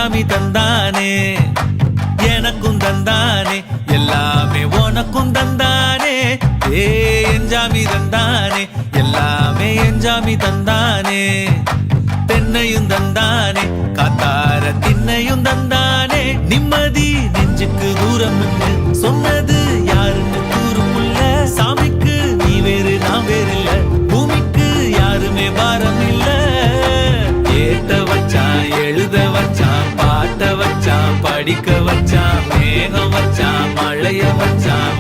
என்ஜாமி தந்தானே எனக்கும் தந்தானே எல்லாமே உனக்கும் தந்தானே ஏ என்ஜாமி தந்தானே எல்லாமே என்ஜாமி தந்தானே தென்னையும் தந்தானே காத்தார திண்ணையும் தந்தானே நிம்மதி நெஞ்சுக்கு தூரம் சொன்னது யாருன்னு கூறுமுல்ல சாமிக்கு நீ வேறு நான் வேறு இல்ல பூமிக்கு யாருமே பாரம் இல்ல ஏத்த வச்சான் எழுத வச்சான் பாட்ட வச்சான் படிக்க வச்சான் மேகம் வச்சான் மழைய வச்சான்